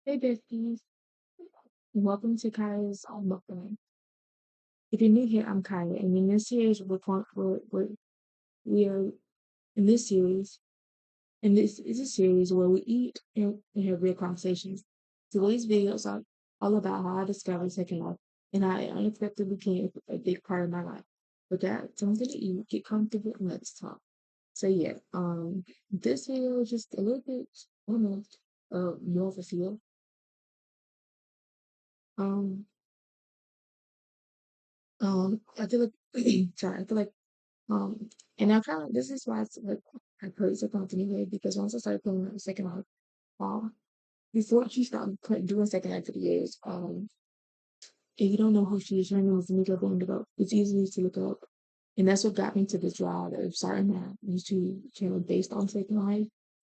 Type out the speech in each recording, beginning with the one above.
Hey besties, welcome to Kaya's Mukbang. If you're new here, I'm Kaya, and in this series, we are in this series, and this is a series where we eat and have real conversations. Today's videos are all about how I discovered second life and how it unexpectedly became a big part of my life. With that, something to eat, get comfortable, and let's talk. So yeah, this video is just a little bit, I don't know, more of a feel. Um, I feel like, sorry, I feel like and I kind of this is why it's like I praise the company way because once I started playing the second half, um, before she started doing second half videos, if you don't know who she is, her name is Mika Vanderbilt. It's easy to look up, and that's what got me to the drive of starting that YouTube channel based on second life.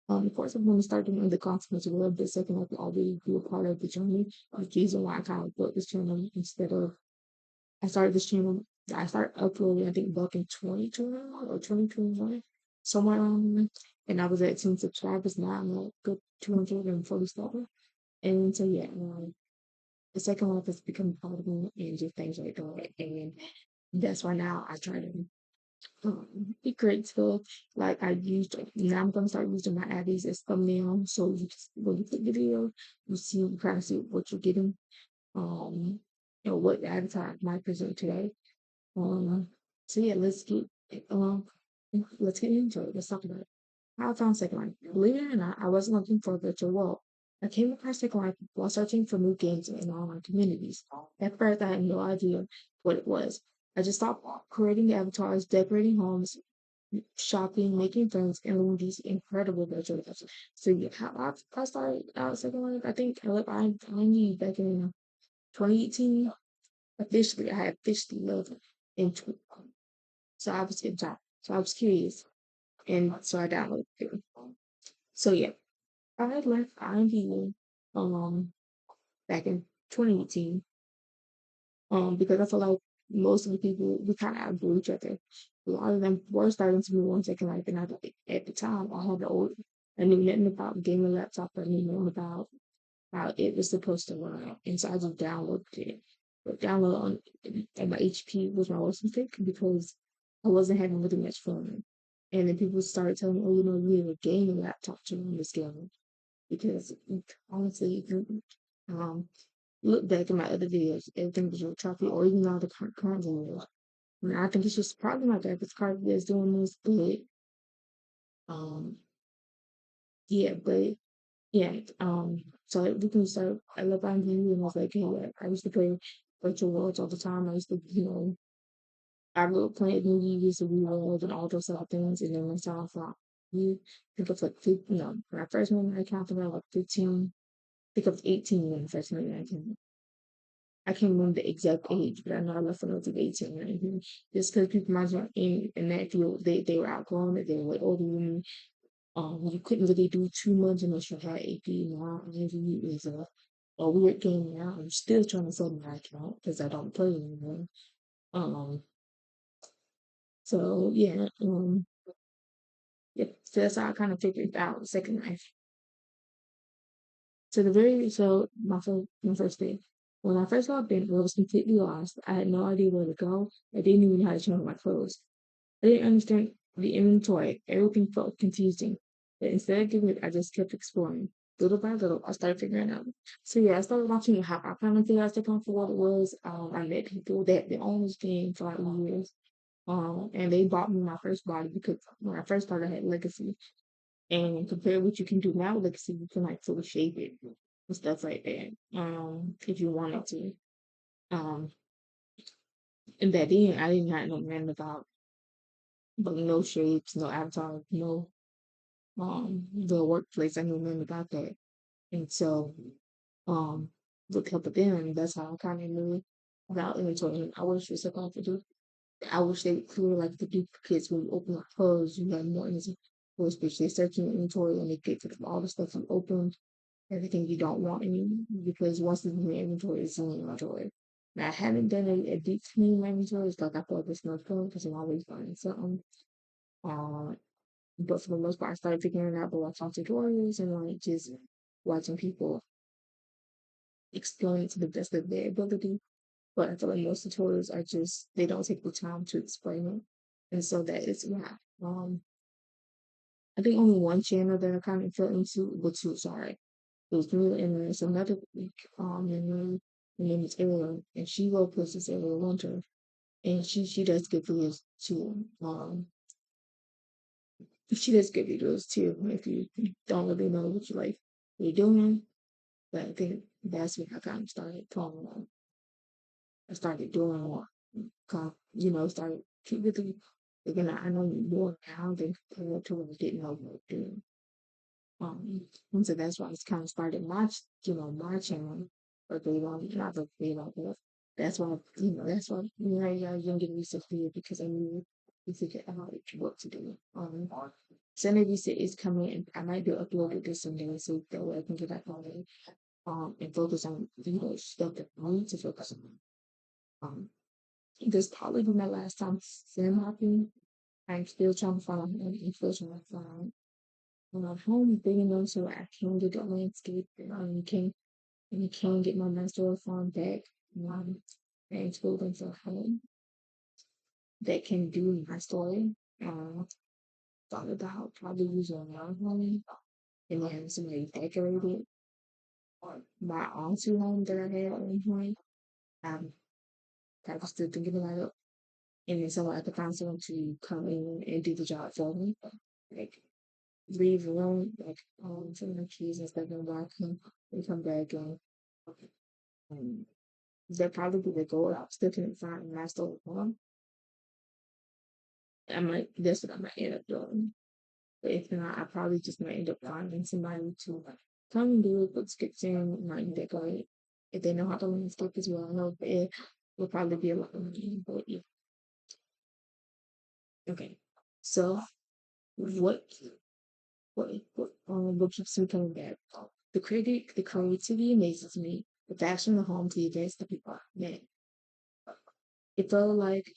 Of course, I'm going to start doing the consequence of love, the second life will already be a part of the journey. Like, the reason why I kind of built this channel instead of I started this channel. I started uploading, I think, back in 2020 or 2021, somewhere around there. And I was at 10 subscribers. Now I'm at good 247. And so, yeah, the second one has become part of me and just things like that. And that's why now I try to be grateful. Like I used, now I'm going to start using my Abby's as thumbnail. So you just, when you click the video, you kind of see what you're getting. Um, what avatar might present today. Um, so yeah, um let's get into it. Let's talk about it. How I found Second Life. Believe it or not, I wasn't looking for a virtual world. I came across Second Life while searching for new games in online communities. At first, I had no idea what it was. I just stopped creating avatars, decorating homes, shopping, making friends, and living these incredible virtual lives. So yeah, how I started out Second Life, I think I finally back in 2018. Officially, I had officially loved it. In so I was getting time. So I was curious. And so I downloaded it. So yeah, I left IMDb um back in 2018 because I feel like most of the people we kind of outgrew each other. A lot of them were starting to move on Second Life, and at the time I had the old. I knew nothing about gaming laptop. I knew nothing about how it was supposed to run, and so I just downloaded it. But download on my HP was my worst mistake because I wasn't having really much fun. And then people started telling me, "Oh, you need a gaming laptop to run this game." Because honestly, if you look back at my other videos, everything was real choppy, or even all the current videos. And I think it's just probably my graphics card that's doing this, but um, yeah, but yeah, so we can start. I love IMDb and I was like, hey, I used to play virtual worlds all the time. I used to, I wrote playing movies and reworld and all those sort of things. And then once I thought, you think of like 15, when I first made my account, I was like 15, I think I was 18 when I first made my account. I can't remember the exact age, but I know I left when I was like 18 or 19. Just because people might in that field, they were outgrown it, they were way older than me. You couldn't really do too much unless you had AP. Now, maybe is a weird game now. I'm still trying to sell my account because I don't play anymore. Um, so yeah, yeah, so that's how I kind of figured out Second Life. So my first day. When I first logged in, I was completely lost. I had no idea where to go. I didn't even know how to change my clothes. I didn't understand the inventory. Everything felt confusing. But instead of giving it, I just kept exploring. Little by little, I started figuring it out. So yeah, I started watching how I kind of figured out Second for what it was. I met people that owned this game for like years. And they bought me my first body because when I first started, I had Legacy. And compared what you can do now, Legacy, you can like sort of shape it and stuff like that. If you wanted to. Um, and that then I didn't have no man about, but no shapes, no avatar, no the workplace. I knew nothing about that. And so um with help of them, that's how I kinda knew about inventory. And I wish it was so confident. I wish they could like the duplicates when you open up clothes, you have more easy for especially searching inventory and they get to all the stuff you opened, everything you don't want anymore because once it's in your inventory, it's in your inventory. Now I haven't done a deep clean of my inventory. It's like I feel like it's no fun because I'm always finding something. Um But for the most part, I started figuring it out by watching tutorials and like just watching people explain it to the best of their ability. But I feel like most tutorials are just they don't take the time to explain it, and so that is why. I think only one channel that I kind of fell into, well, two, sorry. It was me and there's another and her name is Ariel, and she wrote places Ariel Winter, and she does good videos too. She does good videos too. If you don't really know what you like, what you're doing, but I think that's when I kind of started talking. I started doing more. Started really again. I know more now than compared to when I didn't know what to do. And so that's why I kind of started my channel, or they don't, not that they don't, but that's why, I didn't get research here because I knew to figure out what to do. Sunday reset is coming, and I might be uploaded this Sunday, so that way I can get back on it, and focus on, stuff that I need to focus on. Um, this probably be my last time film hopping. I'm still trying to find and still trying to find home big enough so I can get the landscape and can get my menstrual farm back. Um, and building for home that can do my story. Thought about probably using a home and then somebody decorated my auntie home that I had at one point. Um, I was still thinking about it. And then someone I could find someone to come in and do the job for me. Like leave room, like some of the keys and stuff and walk him and come back um that probably be the goal. I still couldn't find my story home. That's what I might end up doing. But if not, I probably just might end up finding somebody to come and do it, put description, might decorate. If they know how to landscape as well, I know it will probably be a lot of money. But yeah. Okay. So what what keeps me coming back? The creativity amazes me. The fashion, the home, the events, the people. Man, it felt like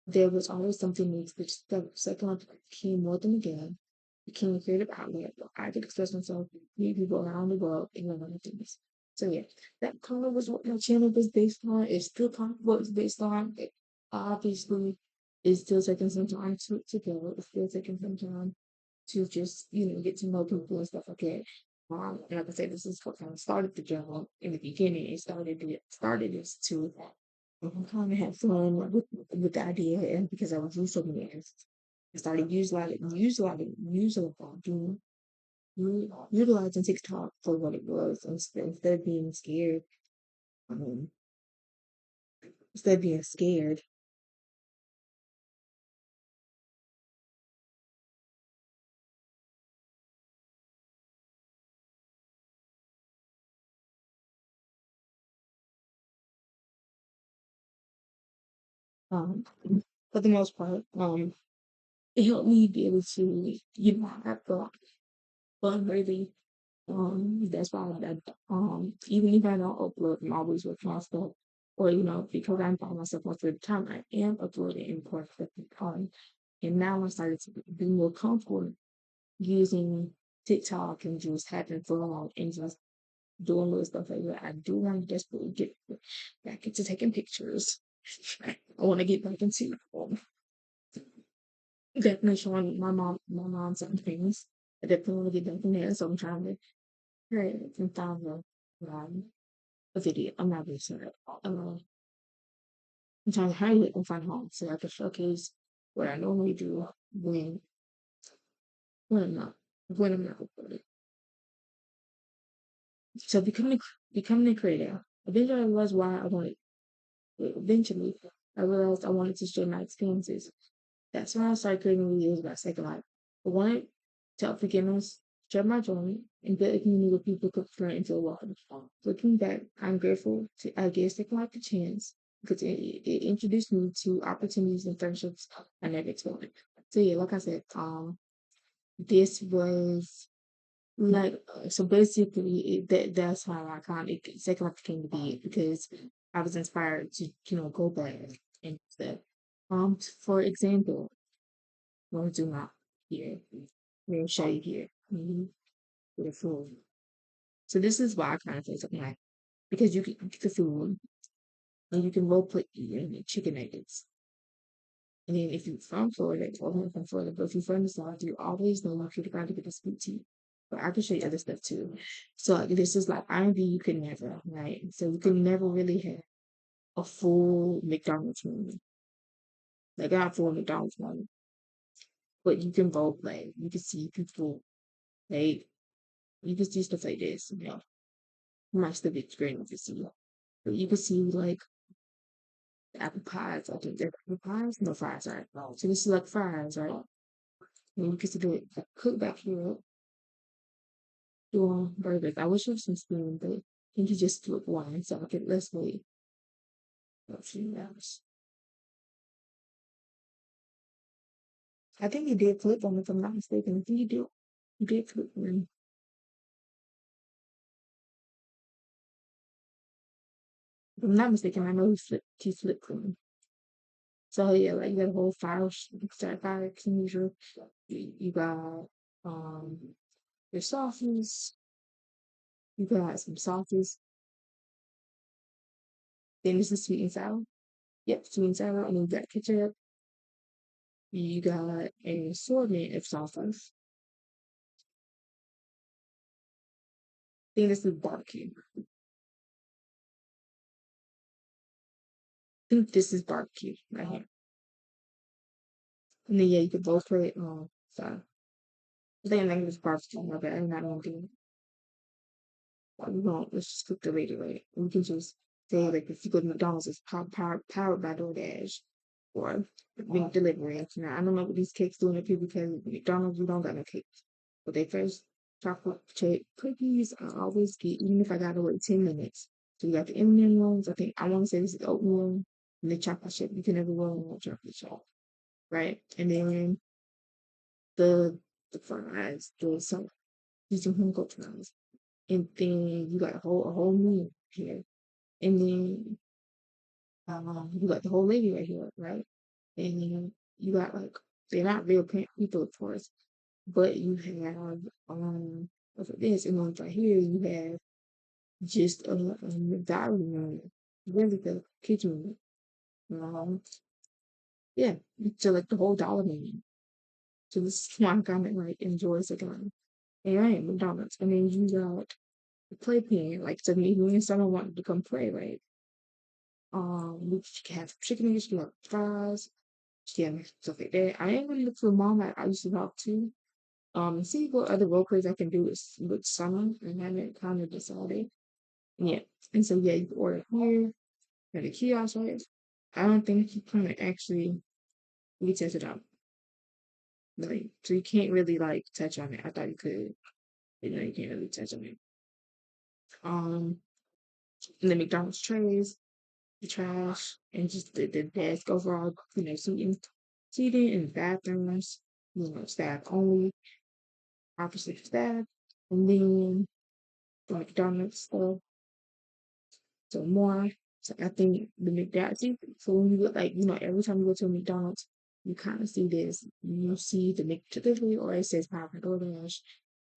there was always something new to discover. Psychology became more than a game. It became a creative outlet where I could express myself, meet people around the world, and learn other things. So yeah, that kind of was what my channel was based on. It's still kind of what it's based on. It obviously is still taking some time to go. It's still taking some time to just, get to know people and stuff like that. And like I said, this is what kind of started the journal in the beginning. It started as to kind of have fun with the idea, and because I was researching it, I started utilizing TikTok for what it was instead of being scared. Um, instead of being scared, um, for the most part, it helped me be able to, have fun really. That's why even if I don't upload, I'm always working on stuff. Or, because I'm by myself most of the time, I am uploading in part of the time. And now I started to be more comfortable using TikTok and just having fun and just doing little stuff like that. I do want to desperately get back into taking pictures. I want to get back into definitely showing my mom some things. I definitely want to get back in there, so I'm trying to create some kind of a video. I'm not really sure. I'm trying to hurry up and find home so I can showcase what I normally do when I'm not recording. So becoming a creator. Eventually, I realized why I wanted. Eventually, I realized I wanted to share my experiences. That's when I started creating videos about second life. I wanted to help beginners share my journey and build a community where people could turn into a world. Looking back, I'm grateful to I gave second life a chance because it introduced me to opportunities and friendships I never expected. So yeah, like I said, this was like so basically that's how I kind of second life came to be because I was inspired to go back and stuff. For example, well, do not. here. We'll show you here. With the food. So this is why I kind of feel something like because you can get the food and you can role play eating chicken nuggets. And then if you're from Florida, or I'm from Florida, but if you're from the South, you always know you could try to get the sweet tea. But I can show you other stuff too. So like, this is like R&B you could never, right? So you can never really have a full McDonald's menu. Like I got a full McDonald's menu. But you can role play. You can see people like you can see stuff like this, you know. My the big screen you can see. But you can see like apple pies. I think they're apple pies. No fries, right? So this is like fries, right? And you can see the cook back here doing burgers. I wish there was some spoon, but I think you just flip one. So okay, let's wait a few hours. I think you did flip one if I'm not mistaken. I think you did. You did flip one. If I'm not mistaken, I know he flipped one. So yeah, like you got a whole fire start fire extinguisher. You got um your sauces, you got some sauces, then this is sweet and sour. Yep, sweet and sour, and then you got ketchup, you got an assortment of sauces. Then this is barbecue. I think this is barbecue right here. And then yeah, you could both put it on. So I think it's barbecue, my bad. I'm not gonna do we won't let's just cook the later right. We can just say like if you go to McDonald's it's powered by DoorDash or being delivery. You know, I don't know what these cakes doing up here because McDonald's we don't got no cakes. But they first chocolate chip cookies I always get even if I gotta wait 10 minutes. So you got the M&M ones. I think I want to say this is oatmeal and the chocolate chip. You can never go wrong with chocolate chip, right? And then the the fries, the some these are home cooked fries, and then you got a whole meal here, and then you got the whole lady right here, right? And then you got like they're not real people, of course, but you have what's this, and then right here you have just a dining room, really the kitchen room. Yeah, so like the whole dollar menu. So this is why I kind of like enjoy second line. And I am McDonald's, and then you got the playpen, like so maybe when someone wanted to come play, right? We can have chicken wings, you have fries, yeah, stuff like that. I ain't really look for a mom that I used to talk to. And see what other role plays I can do with summer and haven't kind of decided. Yeah. And so yeah, you can order here at the kiosk, right? I don't think you can actually retest it out. Like so you can't really like touch on it. I thought you could, but you can't really touch on it. Um and the McDonald's trays, the trash, and just the desk overall, seating in bathrooms, staff only, obviously staff, and then the McDonald's stuff, so more. So I think the McDonald's, so when you look like, every time you go to a McDonald's, you kind of see this, you see the McDelivery or it says Power DoorDash,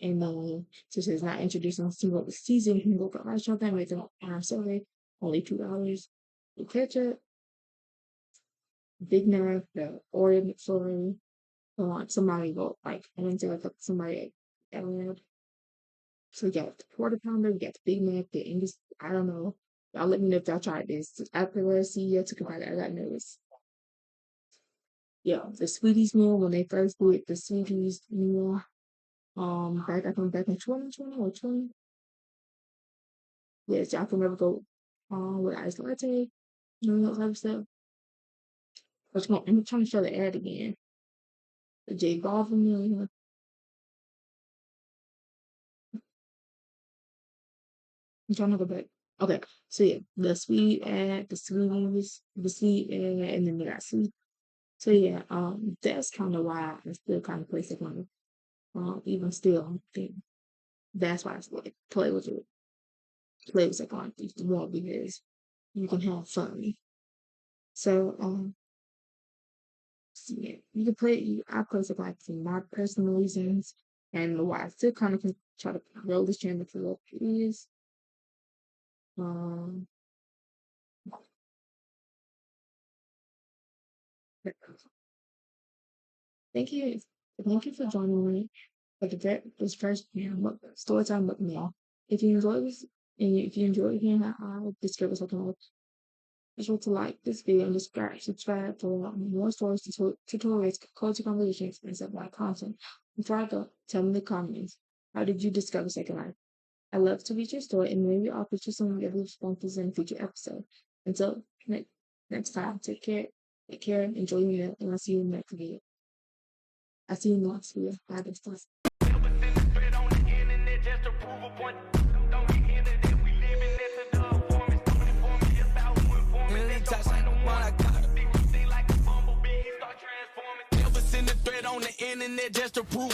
and then since it's not introducing single season, you can go for restaurant that with an sorry, only $2. The ketchup, Big Mac, the Oreo McFlurry, somebody go like I didn't say like somebody add. So you got the quarter pounder, you got the Big Mac, the English. I don't know. Y'all let me know if y'all tried this. After last year, I took a bite. I got nervous. Yeah, the Sweeties meal when they first did the Sweeties meal. Back I think back in 2020 or 20. Yes, y'all can never go with iced latte, that type of stuff. I'm trying to show the ad again. The J Balvin meal. I'm trying to go back. Okay, so yeah, the sweet ad, and then they got sweet. So yeah, that's kind of why I still kind of play second one. Even still, I think that's why I still play with second one if you want because you can have fun. So see it. You can play I play Second Life for my personal reasons and why I still kind of can try to grow this channel for what it is. Um, thank you, thank you for joining me for this first Storytime with me. If you enjoy this, and if you enjoy hearing how this girl was talking about, be sure to like this video and subscribe for more stories, tutorials, culture conversations, and stuff like content. Before I go, tell me in the comments, how did you discover Second Life? I love to read your story, and maybe I'll feature some of your responses in a future episode. Until next time, take care, enjoy your meal, and I'll see you in the next video. I'll see you in the next video. Bye, besties. On the internet just to prove